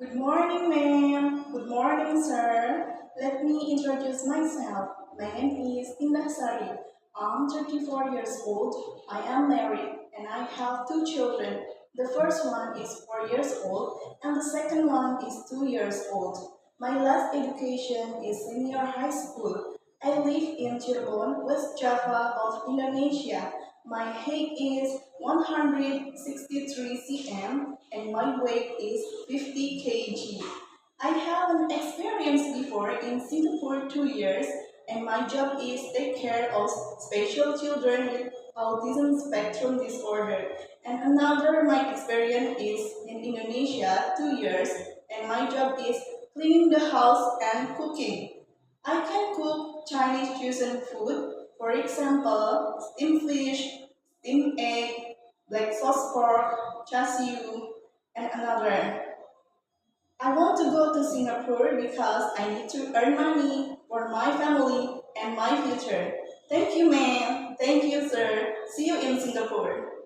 Good morning, ma'am. Good morning, sir. Let me introduce myself. My name is Indah Sari. I'm 34 years old. I am married and I have two children. The first one is 4 years old and the second one is 2 years old. My last education is senior high school. I live in Cirebon, West Java of Indonesia. My height is 163 cm and my weight is 50 kg. I have an experience before in Singapore 2 years and my job is take care of special children with autism spectrum disorder. And another my experience is in Indonesia 2 years and my job is cleaning the house and cooking. I can cook Chinese fusion food, for example, steamed fish, steamed egg, black sauce pork, char siu, and another. I want to go to Singapore because I need to earn money for my family and my future. Thank you, ma'am. Thank you, sir. See you in Singapore.